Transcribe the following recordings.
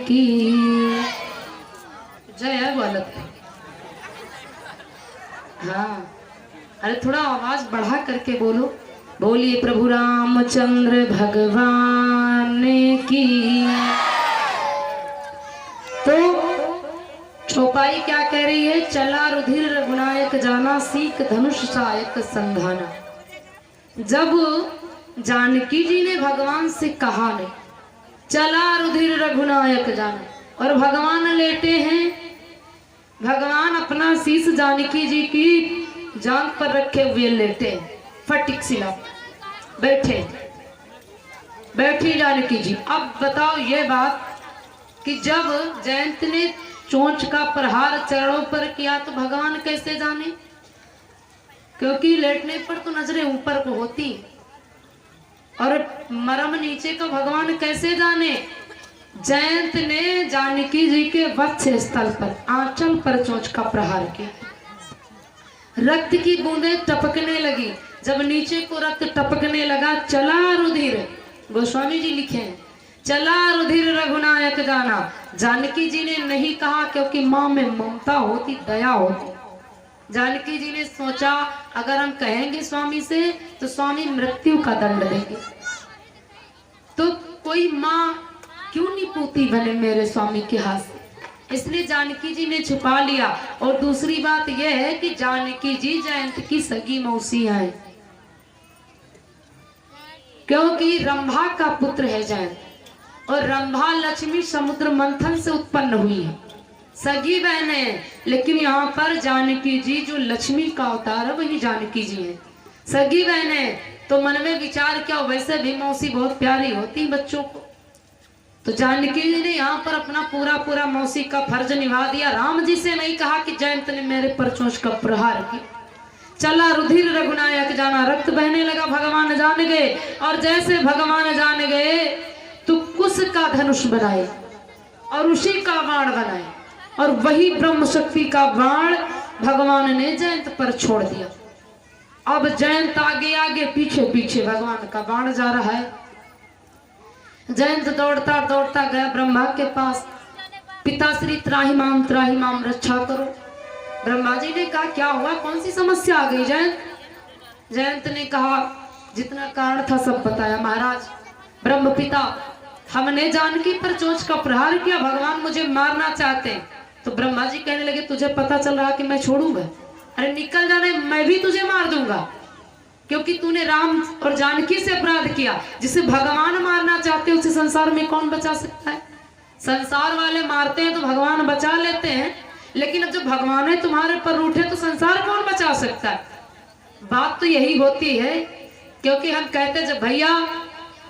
की जय है बोलत। हाँ, अरे थोड़ा आवाज बढ़ा करके बोलो। बोलिए प्रभु रामचंद्र भगवान की। तो चौपाई क्या कह रही है? चला रुधिर रघुनायक जाना, सीख धनुष सहायक संधाना। जब जानकी जी ने भगवान से कहा नहीं, चला रुधिर रघुनायक जाना, और भगवान लेटे हैं, भगवान अपना शीश जानकी जी की जांग पर रखे हुए लेटे, फटिक सिला बैठे, बैठी जानकी जी। अब बताओ ये बात कि जब जयंत ने चोंच का प्रहार चरणों पर किया तो भगवान कैसे जाने? क्योंकि लेटने पर तो नजरें ऊपर को होती, और मरम नीचे का भगवान कैसे जाने? जयंत ने जानकी जी के वक्ष स्थल पर, आंचल पर चोंच का प्रहार किया। रक्त की बूंदें टपकने लगी। जब नीचे को रक्त टपकने लगा, चला रुधिर, गोस्वामी जी लिखे हैं, चला रुधिर रघुनायक जाना। जानकी जी ने नहीं कहा, क्योंकि माँ में ममता होती, दया होती। जानकी जी ने सोचा अगर हम कहेंगे स्वामी से तो स्वामी मृत्यु का दंड देंगे, तो कोई माँ क्यों नहीं पूती बने मेरे स्वामी के हाथ से, इसलिए जानकी जी ने छुपा लिया। और दूसरी बात यह है कि जानकी जी जयंत की सगी मौसियां हैं, क्योंकि रंभा का पुत्र है जयंत, और रंभा लक्ष्मी समुद्र मंथन से उत्पन्न हुई है, सगी बहन है। लेकिन यहाँ पर जानकी जी जो लक्ष्मी का अवतार है वही जानकी जी है, सगी बहन है। तो मन में विचार क्या, वैसे भी मौसी बहुत प्यारी होती बच्चों को, तो जानकी जी ने यहाँ पर अपना पूरा मौसी का फर्ज निभा दिया। राम जी से नहीं कहा कि जयंत ने मेरे पर चोंच का प्रहार किया। चला रुधिर रघुनायक जाना, रक्त बहने लगा, भगवान जान गए। और जैसे भगवान जान गए तो कुश का धनुष बनाए और उसी का बाण बनाए, और वही ब्रह्म शक्ति का बाण भगवान ने जयंत पर छोड़ दिया। अब जयंत आगे आगे पीछे पीछे भगवान का बाण जा रहा है। जयंत दौड़ता दौड़ता गया ब्रह्मा के पास, पिताश्री त्राहिमाम त्राहिमाम रक्षा करो। ब्रह्मा जी ने कहा क्या हुआ, कौन सी समस्या आ गई जयंत? जयंत ने कहा जितना कारण था सब बताया। महाराज ब्रह्म पिता, हमने जानकी पर चोंच का प्रहार किया, भगवान मुझे मारना चाहते हैं। तो ब्रह्मा जी कहने लगे तुझे पता चल रहा कि मैं छोड़ूंगा? अरे निकल जाने, मैं भी तुझे मार दूंगा, क्योंकि तूने राम और जानकी से अपराध किया। जिसे भगवान मारना चाहते हैं उसे संसार में कौन बचा सकता है? संसार वाले मारते हैं तो भगवान बचा लेते हैं, लेकिन अब जब भगवान है तुम्हारे पर रूठे तो संसार कौन बचा सकता है? बात तो यही होती है, क्योंकि हम कहते जब भैया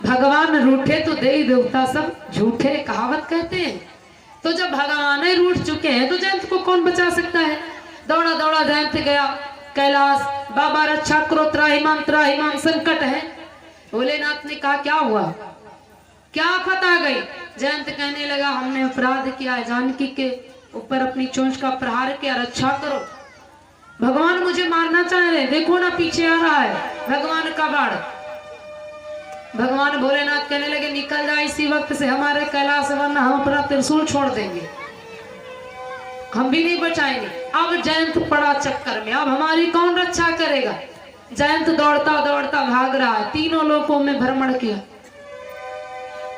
भगवान रूठे तो देवी देवता सब झूठे, कहावत कहते हैं। तो जब भगवान ही रूठ चुके हैं तो जयंत को कौन बचा सकता है? दौड़ा दौड़ा जयंत गया कैलाश, बाबा रक्षा करो, त्राहिमाम त्राहिमाम, संकट है। भोलेनाथ ने कहा क्या हुआ, क्या आफत आ गई? जयंत कहने लगा हमने अपराध किया है, जानकी के ऊपर अपनी चोंच का प्रहार किया, रक्षा करो। भगवान मुझे मारना चाह रहे, देखो ना पीछे आ रहा है भगवान का बाण। भगवान भोलेनाथ कहने लगे निकल जाए इसी वक्त से हमारे कैलाश, वरना हम अपना त्रिशूल छोड़ देंगे, हम भी नहीं बचाएंगे। अब जयंत पड़ा चक्कर में, अब हमारी कौन रक्षा करेगा? जयंत दौड़ता दौड़ता भाग रहा है, तीनों लोकों में भ्रमण किया।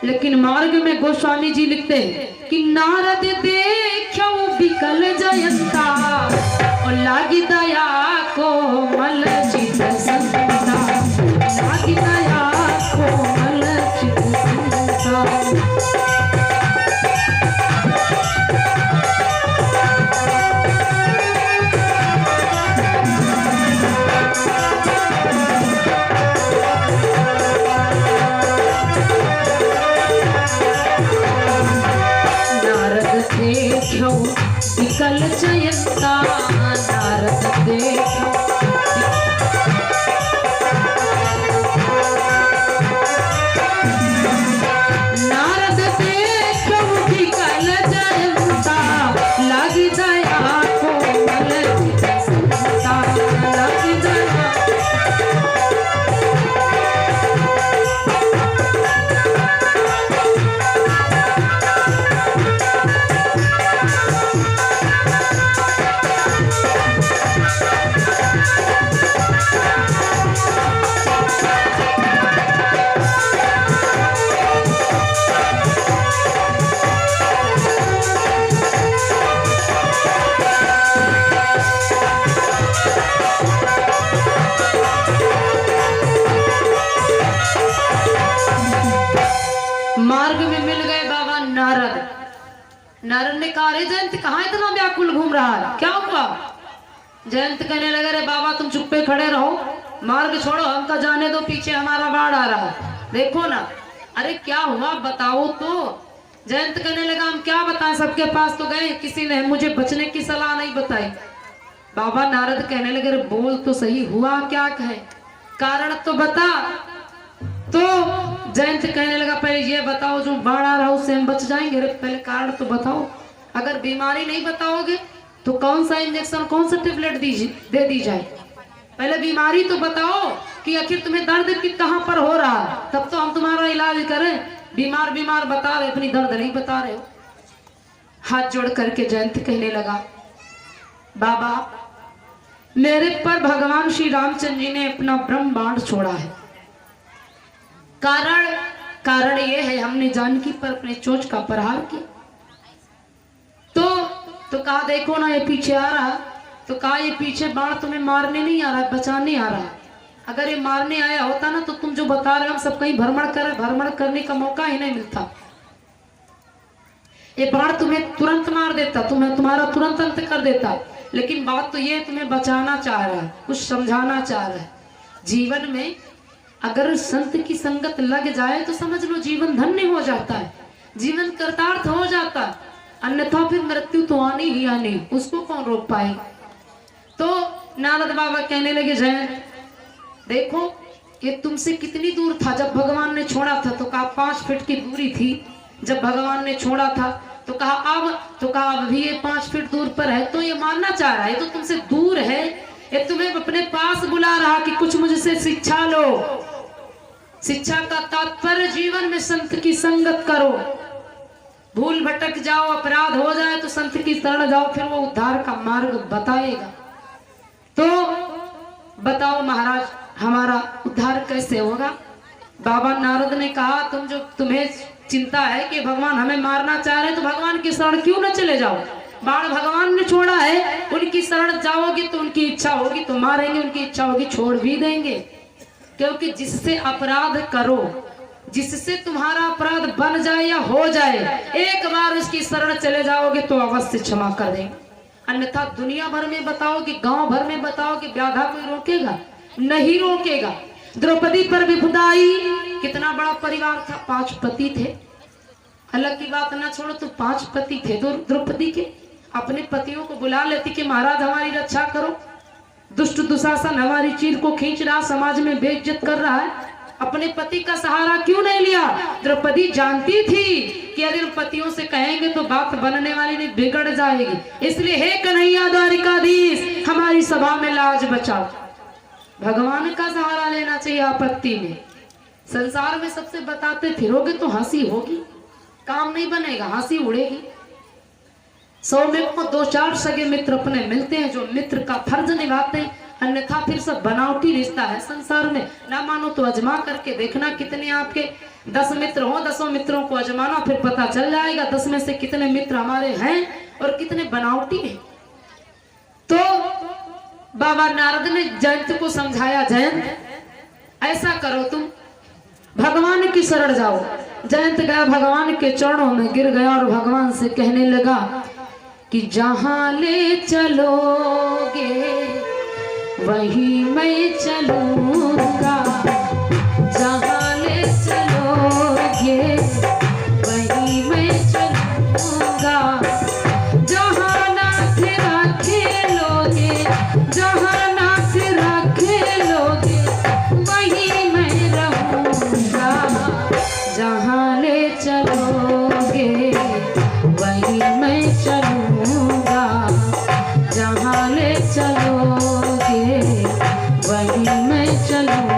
लेकिन मार्ग में गोस्वामी जी लिखते हैं कि नारद देखो विकल जयंता, और लागी दया को मल चित संता, लागी दया को मल चित संता। विकल जयंता, नारद देखो नारद देखो नारद। नारद ने कहा, अरे जयंत कहाँ इतना व्याकुल घूम रहा है, क्या हुआ? जयंत कहने लगे, अरे बाबा तुम चुप्पे खड़े रहो, मार्ग छोड़ो, हमका जाने दो, पीछे हमारा बाढ़ आ रहा है, देखो ना। अरे क्या हुआ बताओ तो। जयंत कहने लगा, हम क्या बताएं, सबके पास तो गए, किसी ने मुझे बचने की सलाह नहीं बताई। बाबा नारद कहने लगे, अरे बोल तो सही, हुआ क्या कहे, कारण तो बता। तो जयंत कहने लगा, पहले ये बताओ जो बाढ़ आ रहा है उससे हम बच जाएंगे? अरे पहले कारण तो बताओ। अगर बीमारी नहीं बताओगे तो कौन सा इंजेक्शन, कौन सा टेबलेट दे दी जाए? पहले बीमारी तो बताओ कि आखिर तुम्हें दर्द कहाँ पर हो रहा है, तब तो हम तुम्हारा इलाज करें। बीमार बीमार बता रहे, अपनी दर्द नहीं बता रहे हो। हाथ जोड़ करके जयंत कहने लगा, बाबा मेरे पर भगवान श्री रामचंद्र जी ने अपना ब्रह्म बाण छोड़ा है। कारण ये है, हमने जानकी पर अपने चोंच का प्रहार किया। तो कहा देखो ना ये पीछे आ रहा। तो कहा ये पीछे बाण तुम्हें मारने नहीं आ रहा है, बचाने आ रहा है। अगर ये मारने आया होता ना तो तुम जो बता रहे हो, हम सब कहीं भ्रमण करने का मौका ही नहीं मिलता। ये बाण तुम्हें तुरंत मार देता, तुम्हारा तुरंत अंत कर देता। लेकिन बात तो ये तुम्हें बचाना चाह रहा है, कुछ समझाना चाह रहा है। जीवन में अगर संत की संगत लग जाए तो समझ लो जीवन धन्य हो जाता है, जीवन कृतार्थ हो जाता है। अन्यथा फिर मृत्यु तो आनी ही आनी, उसको कौन रोक पाए। तो नारद बाबा कहने लगे, जयंत देखो ये तुमसे कितनी दूर था जब भगवान ने छोड़ा था। तो कहा 5 फीट की दूरी थी जब भगवान ने छोड़ा था। तो कहा अब भी ये 5 फीट दूर पर है, तो ये मानना चाह रहा है, तो तुमसे दूर है, ये तुम्हें अपने पास बुला रहा कि कुछ मुझसे शिक्षा लो। शिक्षा का तात्पर्य जीवन में संत की संगत करो। भूल भटक जाओ, अपराध हो जाए तो संत की शरण जाओ, फिर वो उद्धार का मार्ग बताएगा। तो बताओ महाराज हमारा उद्धार कैसे होगा? बाबा नारद ने कहा, तुम्हें चिंता है कि भगवान हमें मारना चाह रहे हैं, तो भगवान की शरण क्यों न चले जाओ। बाण भगवान ने छोड़ा है, उनकी शरण जाओगी तो उनकी इच्छा होगी तो मारेंगे, उनकी इच्छा होगी छोड़ भी देंगे। क्योंकि जिससे अपराध करो, जिससे तुम्हारा अपराध बन जाए या हो जाए, एक बार उसकी शरण चले जाओगे तो अवश्य क्षमा कर देंगे। अन्यथा दुनिया भर में बताओ कि गांव भर में बताओ कि व्याधा कोई रोकेगा? नहीं रोकेगा। द्रौपदी पर विपदा आई, कितना बड़ा परिवार था, 5 पति थे। अलग की बात ना छोड़ो तो 5 पति थे द्रौपदी के। अपने पतियों को बुला लेती कि महाराज हमारी रक्षा करो, दुष्ट दुशासन हमारी चीर को खींच रहा, समाज में बेइज्जत कर रहा है, अपने पति का सहारा क्यों नहीं लिया? द्रौपदी जानती थी कि अगर पतियों से कहेंगे तो बात बनने वाली नहीं, बिगड़ जाएगी। इसलिए हे कन्हैया द्वारिकाधीश हमारी सभा में लाज बचाओ। भगवान का सहारा लेना चाहिए आपत्ति में। संसार में सबसे बताते फिरोगे तो हंसी होगी, काम नहीं बनेगा, हंसी उड़ेगी। 100 में को 2-4 सगे मित्र अपने मिलते हैं जो मित्र का फर्ज निभाते हैं, अन्यथा फिर सब बनावटी रिश्ता है संसार में। ना मानो तो अजमा करके देखना, कितने आपके 10 मित्र हो, 10 मित्रों को अजमाना, फिर पता चल जाएगा 10 में से कितने मित्र हमारे हैं और कितने बनावटी हैं। तो बाबा नारद ने जयंत को समझाया, जयंत ऐसा करो, तुम भगवान की शरण जाओ। जयंत गया, भगवान के चरणों में गिर गया और भगवान से कहने लगा कि जहां ले चलोगे वही मैं चलूंगा, जहां ले चलोगे वही मैं चलूंगा, जहां नाथ रखे लोगे, जहां नाथ रखे लोगे वही मैं रहूंगा, जहां ले चलोगे वही मैं चलूंगा, जहां ले चलोगे वही मैं चलूंगा।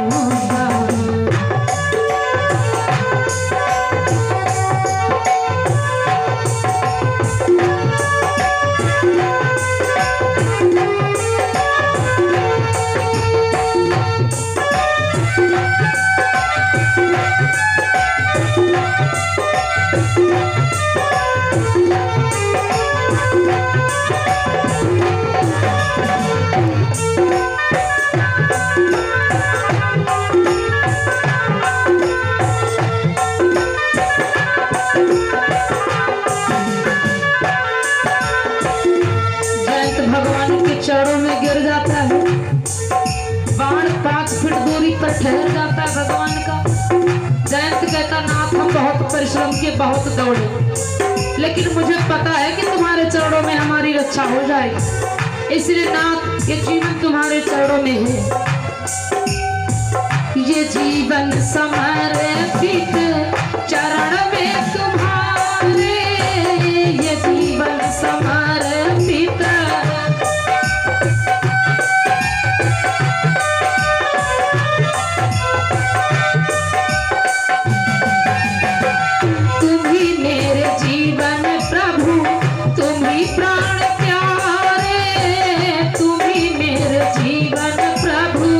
बहुत परिश्रम किए, बहुत दौड़े, लेकिन मुझे पता है कि तुम्हारे चरणों में हमारी रक्षा हो जाएगी। इसलिए नाथ ये जीवन तुम्हारे चरणों में है। ये जीवन समर्पित चरण में तुम्हारे, ये जीवन समर्पित। तुम ही मेरे जीवन प्रभु, तुम ही प्राण प्यारे, तुम ही मेरे जीवन प्रभु।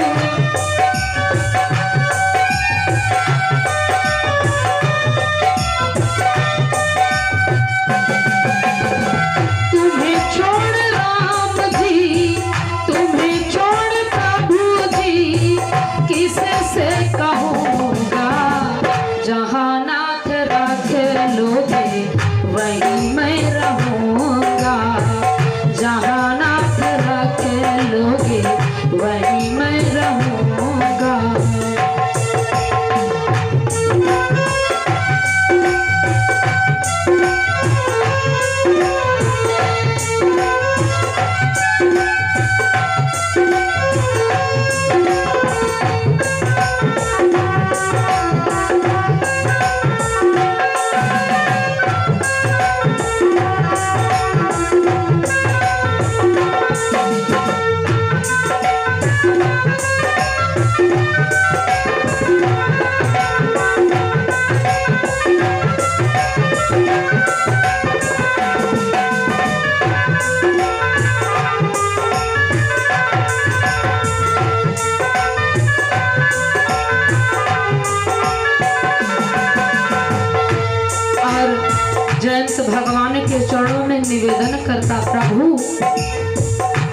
जयंत भगवान के चरणों में निवेदन करता, प्रभु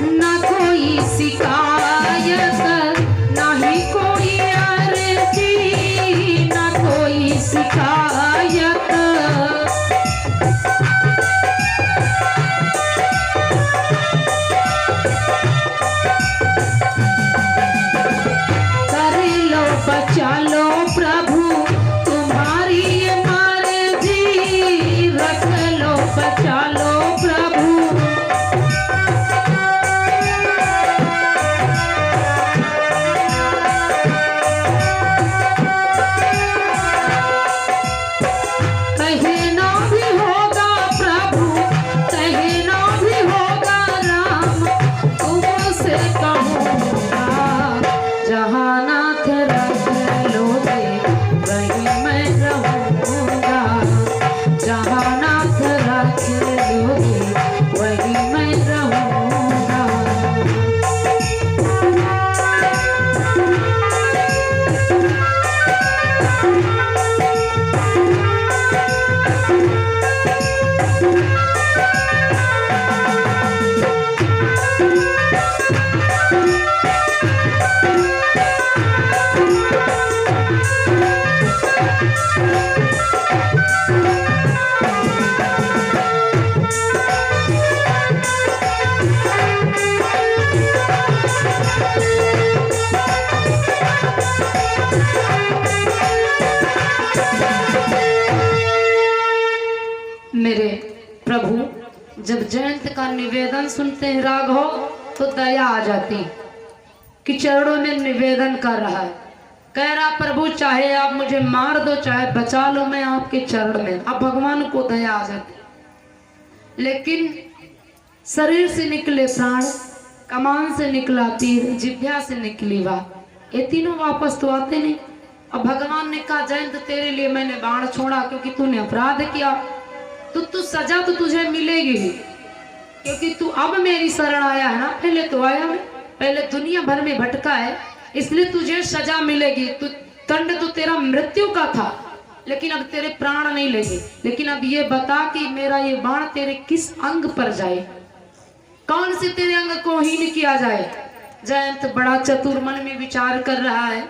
न कोई शिकायत, न ही कोई अर्जी, न कोई शिकायत। कर लो बचा लो प्रभु तुम्हारी बचा लो प्रभु। कहीं ना भी होगा प्रभु, कहीं ना भी होगा राम, तुमसे कहूँगा जहाँ नाथ रख लोगे वहीं मैं रहूँगा, जहाँ नाथ रख लोगे वहीं मैं रहूँगा। मेरे प्रभु जब जयंत का निवेदन सुनते हैं राघव तो दया आ जाती कि चरणों में निवेदन कर रहा है, कह रहा प्रभु चाहे आप मुझे मार दो चाहे बचा लो, मैं आपके चरण में। अब भगवान को दया आ जाती, लेकिन शरीर से निकले प्राण, कमान से निकला तीर, जिह्वा से निकली वाह, ये तीनों वापस तो आते नहीं। अब भगवान ने कहा जयंत तेरे लिए मैंने बाण छोड़ा क्योंकि तूने अपराध किया, तो सजा तो तुझे मिलेगी ही, क्योंकि तू अब मेरी शरण आया है ना। पहले तो आया मैं, पहले दुनिया भर में भटका है, इसलिए तुझे सजा मिलेगी। तू दंड तो तेरा मृत्यु का था, लेकिन अब तेरे प्राण नहीं लेंगे। लेकिन अब ये बता कि मेरा ये बाण तेरे किस अंग पर जाए, कौन से तेरे अंग को हीन किया जाए। जयंत बड़ा चतुर मन में विचार कर रहा है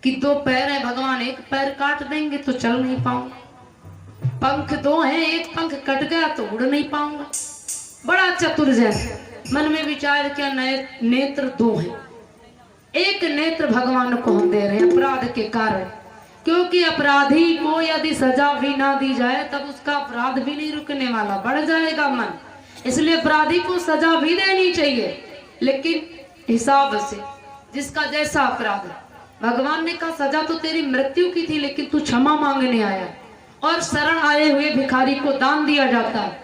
कि दो पैर है भगवान, एक पैर काट देंगे तो चल नहीं पाऊंगा, पंख दो हैं एक पंख कट गया तो उड़ नहीं पाऊंगा। बड़ा चतुर जयंत मन में विचार किया, नेत्र दो हैं, एक नेत्र भगवान को हम दे रहे हैं अपराध के कारण, क्योंकि अपराधी को यदि सजा भी ना दी जाए तब उसका अपराध भी नहीं रुकने वाला, बढ़ जाएगा मन। इसलिए अपराधी को सजा भी देनी चाहिए, लेकिन हिसाब से, जिसका जैसा अपराध। भगवान ने कहा सजा तो तेरी मृत्यु की थी, लेकिन तू क्षमा मांगने आया और शरण आए हुए भिखारी को दान दिया जाता है।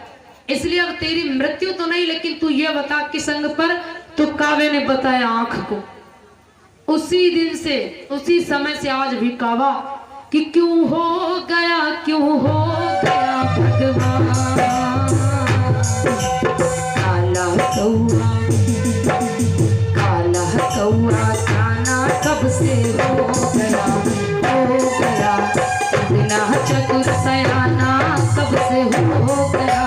इसलिए अब तेरी मृत्यु तो नहीं, लेकिन तू ये बता किस अंग पर। तो कावे ने बताया आंख को। उसी दिन से, उसी समय से आज भी कावा कि क्यों हो गया भगवान काला कौआ, काला कौआ खाना कब से हो गया बिना चतुर सयाना कब से हो गया।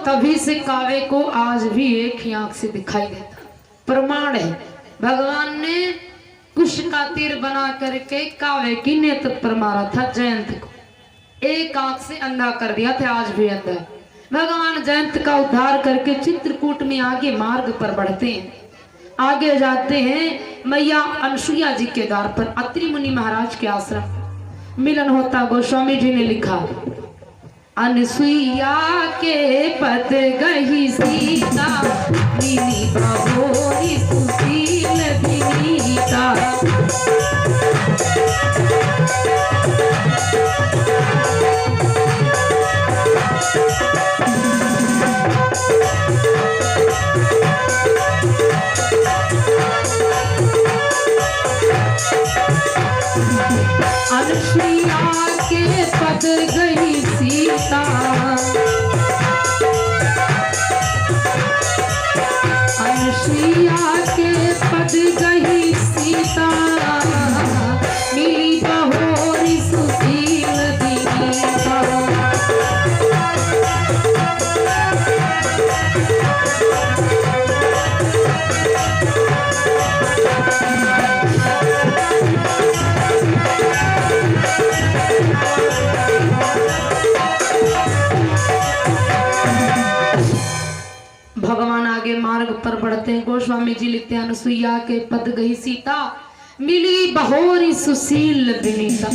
तभी से कावे को आज भी एक ही आंख से दिखाई देता। प्रमाण है, भगवान ने कुश का तीर बना करके कावे की नेत्र पर मारा था जयंत को, एक आंख से अंधा कर दिया था, आज भी अंधा। भगवान जयंत का उद्धार करके चित्रकूट में आगे मार्ग पर बढ़ते हैं, आगे जाते हैं। मैया अनसुईया जी के द्वार पर अत्रि मुनि महाराज के आश्रम मिलन होता। गोस्वामी जी ने लिखा अनसुईया के पद गही सीता मिली बहोरी सुशील विनीता। अनसुईया के पद गही सीता, अनसुईया के पद गही सीता मिली बहोरी सुशील विनीता। भगवान आगे मार्ग पर बढ़ते हैं। गोस्वामी जी लिखते हैं अनसुईया के पद गई सीता मिली बहोरी सुशील विनीता।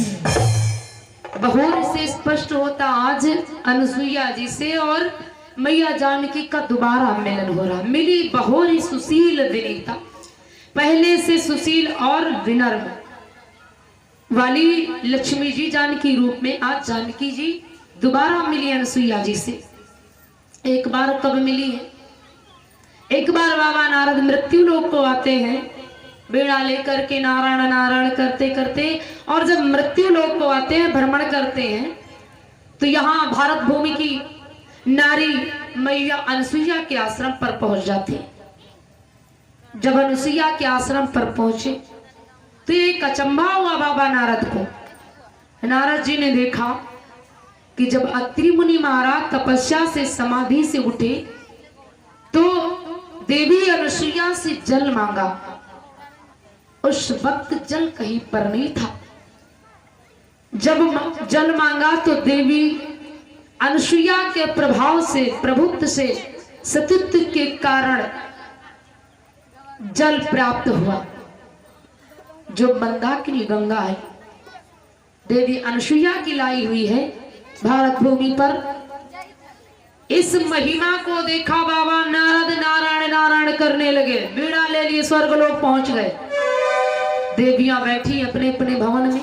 बहोर से स्पष्ट होता आज अनसुईया जी से और मैया जानकी का दोबारा मिलन हो रहा। मिली बहोरी सुशील विनीता, पहले से सुशील और विनम्र वाली लक्ष्मी जी जानकी रूप में आज जानकी जी दोबारा मिली अनसुईया जी से। एक बार कब मिली है? एक बार बाबा नारद मृत्यु लोक को आते हैं बीड़ा लेकर के, नारायण नारायण करते करते, और जब मृत्यु लोक को आते हैं, भ्रमण करते हैं, तो यहाँ भारत भूमि की नारी मैया अनसुईया के आश्रम पर पहुंच जाते हैं। जब अनसुईया के आश्रम पर पहुंचे तो एक अचंभा हुआ बाबा नारद को। नारद जी ने देखा कि जब अत्रि मुनि महाराज तपस्या से समाधि से उठे तो देवी अनसुईया से जल मांगा। उस वक्त जल कहीं पर नहीं था। जब जल मांगा तो देवी अनसुईया के प्रभाव से, प्रभुत्व से, सतीत्व के कारण जल प्राप्त हुआ, जो मंदाकिनी गंगा है। देवी अनसुईया की लाई हुई है भारत भूमि पर। इस महिमा को देखा बाबा नारद नारायण नारायण करने लगे, बीड़ा ले लिए स्वर्ग लोग पहुंच गए। देवियां बैठी अपने अपने भवन में।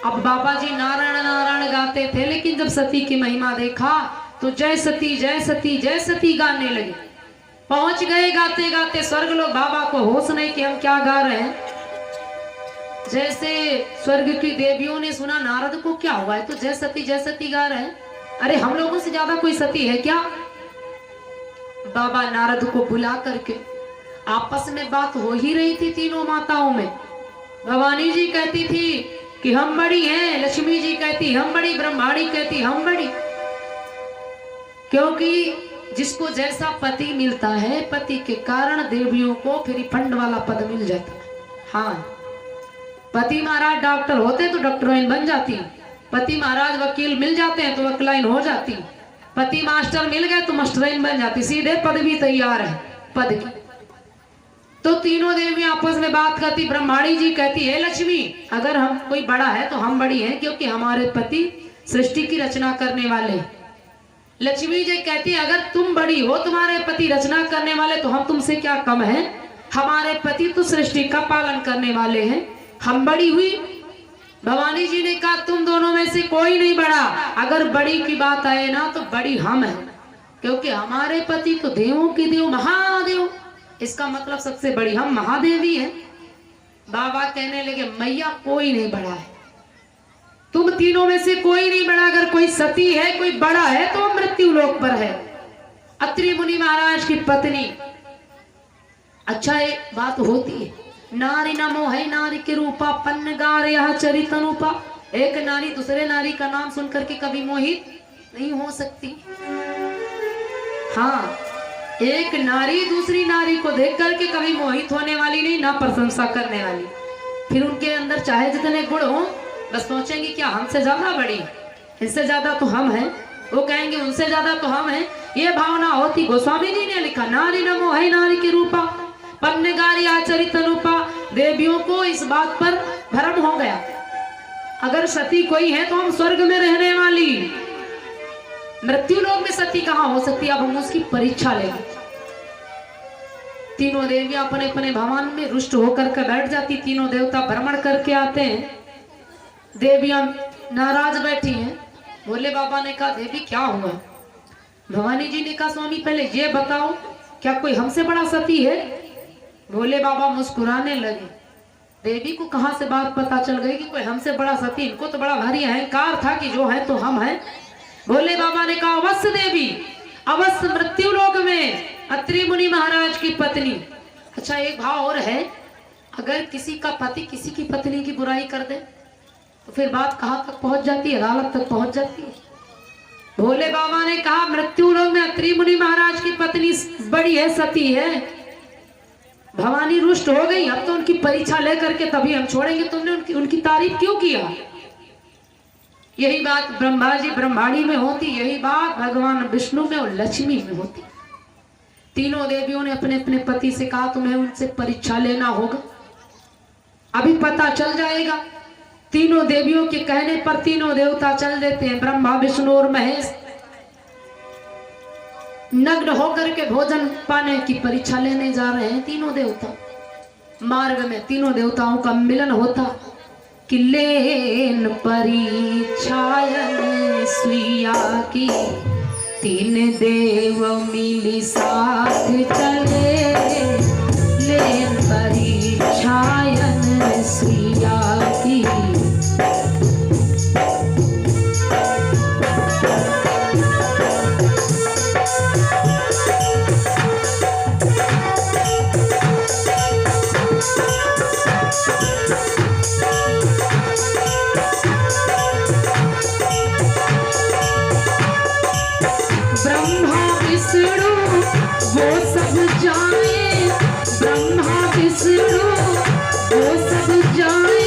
अब बाबा जी नारायण नारायण गाते थे, लेकिन जब सती की महिमा देखा तो जय सती जय सती जय सती गाने लगे। पहुंच गए गाते गाते स्वर्ग लोग। बाबा को होश नहीं कि हम क्या गा रहे हैं। जैसे स्वर्ग की देवियों ने सुना नारद को क्या हुआ है, तो जय सती गा रहे हैं। अरे हम लोगों से ज्यादा कोई सती है क्या? बाबा नारद को बुला करके आपस में बात हो ही रही थी तीनों माताओं में। भवानी जी कहती थी कि हम बड़ी हैं, लक्ष्मी जी कहती हम बड़ी, ब्रह्माणी कहती हम बड़ी। क्योंकि जिसको जैसा पति मिलता है, पति के कारण देवियों को फिर फंड वाला पद मिल जाता है। हाँ, पति महाराज डॉक्टर होते तो डॉक्टराइन बन जाती, पति महाराज वकील मिल जाते हैं तो वकीलाइन हो जाती, पति मास्टर मिल गए तो मास्टराइन बन जाती, सीधे पद भी तैयार है पद की। तो तीनों देवियां आपस में बात करती। ब्रह्माणी जी कहती है लक्ष्मी अगर हम कोई बड़ा है तो हम बड़ी हैं, क्योंकि हमारे पति सृष्टि की रचना करने वाले। लक्ष्मी जी कहती है अगर तुम बड़ी हो, तुम्हारे पति रचना करने वाले, तो हम तुमसे क्या कम है, हमारे पति तो सृष्टि का पालन करने वाले हैं, हम बड़ी हुई। भवानी जी ने कहा तुम दोनों में से कोई नहीं बड़ा, अगर बड़ी की बात आए ना तो बड़ी हम हैं, क्योंकि हमारे पति तो देवों के देव महादेव, इसका मतलब सबसे बड़ी हम महादेवी हैं। बाबा कहने लगे मैया कोई नहीं बड़ा है, तुम तीनों में से कोई नहीं बड़ा। अगर कोई सती है, कोई बड़ा है तो मृत्यु लोक पर है, अत्रि मुनि महाराज की पत्नी। अच्छा एक बात होती है, नारी नमो है नारी के रूपा पन्नगार यह चरित अनुपा। एक नारी दूसरे नारी का नाम सुनकर के कभी मोहित नहीं हो सकती। हाँ, एक नारी दूसरी नारी को देख करके कभी मोहित होने वाली नहीं, ना प्रशंसा करने वाली। फिर उनके अंदर चाहे जितने गुण हो, बस सोचेंगे क्या हमसे ज्यादा बड़ी, इससे ज्यादा तो हम हैं, वो कहेंगे उनसे ज्यादा तो हम हैं। ये भावना होती। गोस्वामी जी ने लिखा नारी नमो है नारी के रूपा पन्नगारी आचरित अनुपा। देवियों को इस बात पर भ्रम हो गया, अगर सती कोई है तो हम स्वर्ग में रहने वाली, मृत्यु लोक में सती कहां हो सकती है। अब हम उसकी परीक्षा लेंगे। तीनों देवियां अपने अपने भवन में रुष्ट होकर के बैठ जाती। तीनों देवता भ्रमण करके आते हैं। देवियां नाराज बैठी हैं। भोले बाबा ने कहा देवी क्या हुआ? भवानी जी ने कहा स्वामी पहले ये बताओ क्या कोई हमसे बड़ा सती है? भोले बाबा मुस्कुराने लगे। देवी को कहां से बात पता चल गई कि कोई हमसे बड़ा सती? इनको तो बड़ा भारी अहंकार था कि जो है तो हम हैं। भोले बाबा ने कहा अवश्य देवी, अवश्य मृत्यु लोक में अत्रि मुनि महाराज की पत्नी। अच्छा एक भाव और है, अगर किसी का पति किसी की पत्नी की बुराई कर दे तो फिर बात कहां तक पहुंच जाती है? अदालत तक पहुंच जाती है। भोले बाबा ने कहा मृत्यु लोक में अत्रि मुनि महाराज की पत्नी बड़ी है, सती है। भवानी रुष्ट हो गई। अब तो उनकी परीक्षा लेकर के तभी हम छोड़ेंगे। तुमने उनकी तारीफ क्यों किया? यही बात ब्रह्मा जी ब्रह्माणी में होती, यही बात भगवान विष्णु में और लक्ष्मी में होती। तीनों देवियों ने अपने अपने पति से कहा तुम्हें उनसे परीक्षा लेना होगा, अभी पता चल जाएगा। तीनों देवियों के कहने पर तीनों देवता चल देते हैं। ब्रह्मा विष्णु और महेश नग्न होकर के भोजन पाने की परीक्षा लेने जा रहे हैं। तीनों देवता मार्ग में तीनों देवताओं का मिलन होता कि लेन परीक्षायन सुइया की, तीन देव मिली साथ चले, लेन परीक्षायन सुइया की। वो सब जाए, ब्रह्मा विष्णु वो सब जाए,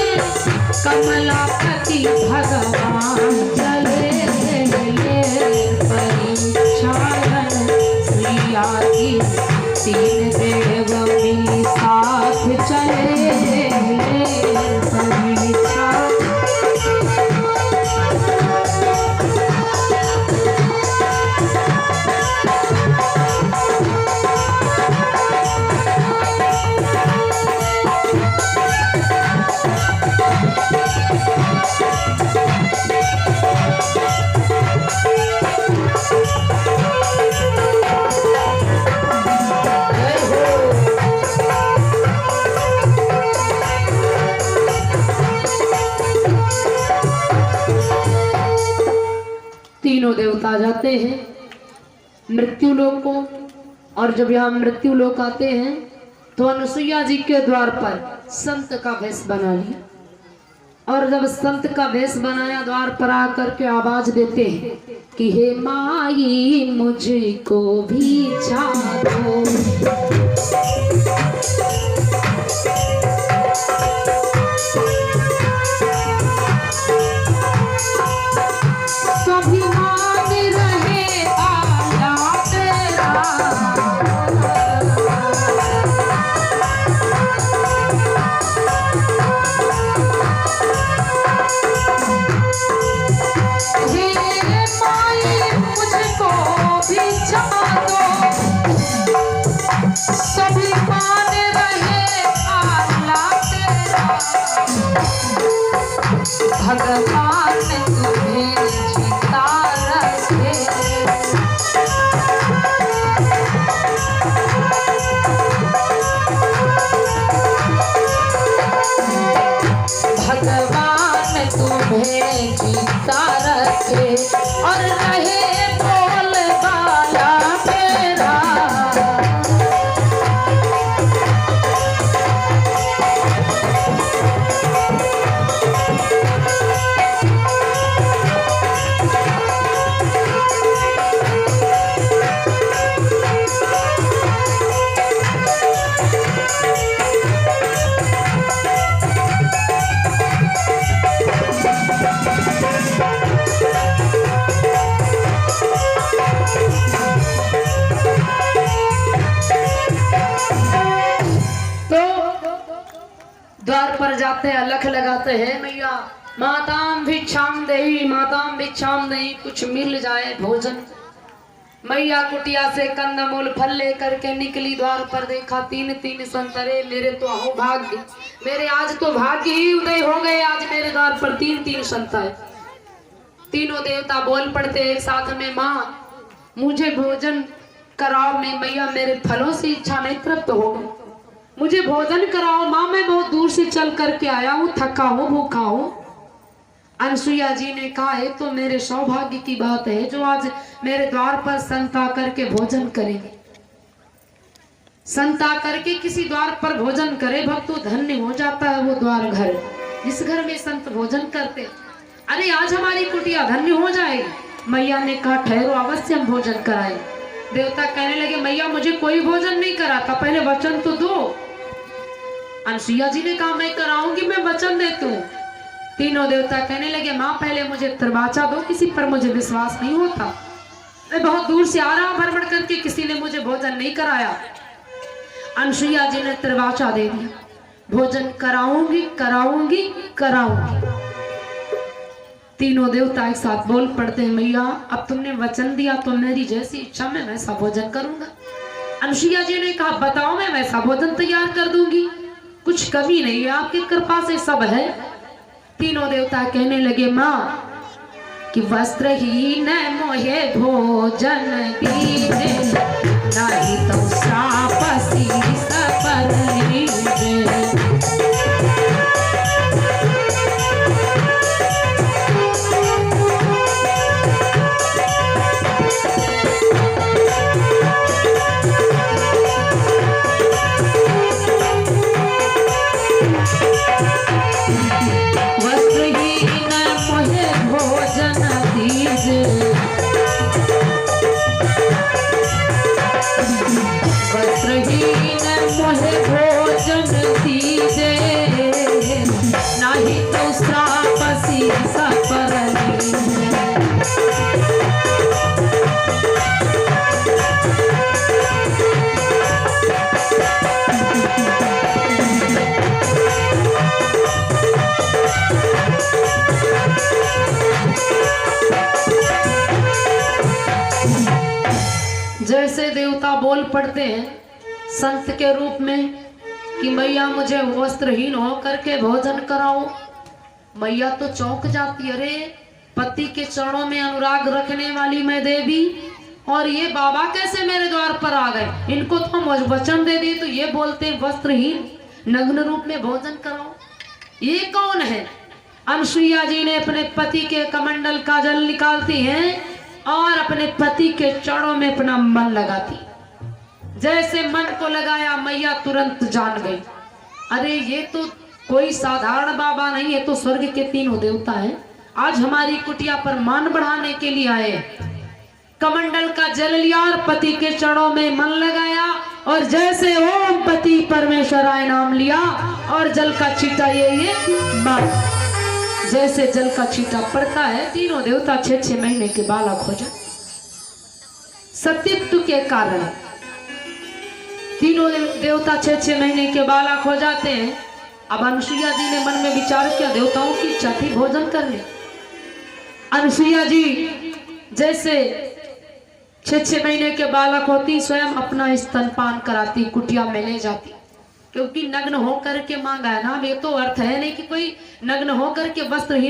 कमलापति भगवान चले, परीक्षायन सुइया की, तीन देव मिली साथ चले, परीक्षा। तीनों देवता जाते हैं मृत्यु लोक को। और जब यहाँ मृत्यु लोक आते हैं तो अनुसुईया जी के द्वार पर संत का वेश बना लिया। और जब संत का वेश बनाया द्वार पर आकर के आवाज देते हैं कि हे माई मुझको भी छा दो। भगवान तुम्हें जीता रखे, भगवान तुम्हें जीता रखे और रहे बोल बाला मेरा। द्वार पर जाते हैं, अलख लगाते हैं, मैया माताम भिक्षाम देही, माताम भिक्षाम देही, कुछ मिल जाए भोजन। मैया कुटिया से कंदमूल फल लेकर के निकली, द्वार पर देखा 3-3 संतरे। मेरे तो आओ भाग्य, मेरे आज तो भाग्य ही उदय हो गए, आज मेरे द्वार पर 3-3 संत है। तीनों देवता बोल पड़ते एक साथ में, माँ मुझे भोजन कराओ। में मैया मेरे फलों से इच्छा नहीं तृप्त हो गई, मुझे भोजन कराओ। माँ मैं बहुत दूर से चल करके आया हूँ, थका हूँ, भूखा हूँ। अनुसुईया जी ने कहा है तो मेरे सौभाग्य की बात है जो आज मेरे द्वार पर संत आकर के भोजन करेंगे। संत आकर के किसी द्वार पर भोजन करे, भक्त धन्य हो जाता है वो द्वार घर, जिस घर में संत भोजन करते। अरे आज हमारी कुटिया धन्य हो जाएगी। मैया ने कहा ठहरो, अवश्य हम भोजन कराए। देवता कहने लगे मैया मुझे कोई भोजन नहीं कराता, पहले वचन तो दो। अनुसुईया जी ने कहा मैं कराऊंगी, मैं वचन देती हूँ। तीनों देवता कहने लगे माँ पहले मुझे त्रिवाचा दो, किसी पर मुझे विश्वास नहीं होता, मैं बहुत दूर से आ रहा भ्रमण करके, किसी ने मुझे भोजन नहीं कराया। अनुसुईया जी ने त्रिवाचा दे दिया, भोजन कराऊंगी कराऊंगी कराऊंगी। तीनों देवता एक साथ बोल पड़ते हैं मैया अब तुमने वचन दिया तो मेरी जैसी इच्छा में वैसा भोजन करूंगा। अनुसुईया जी ने कहा बताओ, मैं वैसा भोजन तैयार कर दूंगी, कुछ कमी नहीं है, आपकी कृपा से सब है। तीनों देवता कहने लगे माँ कि वस्त्रहीन मोहे भोजन दीजे, नहीं तो श्राप शीर्ष पर लीजे। जैसे देवता बोल पड़ते हैं संत के रूप में कि मैया मुझे वस्त्रहीन होकर के भोजन कराओ। मैया तो चौंक जाती, अरे पति के चरणों में अनुराग रखने वाली मैं देवी, और ये बाबा कैसे मेरे द्वार पर आ गए, इनको तो हम वचन दे दी तो ये बोलते वस्त्रहीन नग्न रूप में भोजन कराओ, ये कौन है। अनुसुईया जी ने अपने पति के कमंडल का जल निकालती हैं और अपने पति के चरणों में अपना मन लगाती। जैसे मन को लगाया, मैया तुरंत जान गई, अरे ये तो कोई साधारण बाबा नहीं है, तो स्वर्ग के तीनों देवता हैं, आज हमारी कुटिया पर मान बढ़ाने के लिए आए। कमंडल का जल लिया और पति के चरणों में मन लगाया, और जैसे ओम पति परमेश्वराय नाम लिया और जल का छींटा ये मार, जैसे जल का छींटा पड़ता है, तीनों देवता 6-6 महीने के बालक हो जाए। सतीत्व के कारण तीनों देवता 6-6 महीने के बालक हो जाते हैं। अब अनुसुईया जी ने मन में विचार किया, देवताओं की इच्छा थी भोजन करने। अनुसुईया जी जैसे 6-6 महीने के बालक होती, स्वयं अपना स्तनपान कराती, कुटिया में ले जाती, क्योंकि नग्न होकर के मांगा है ना। अब ये तो अर्थ है नहीं कि कोई नग्न होकर के वस्त्रहीन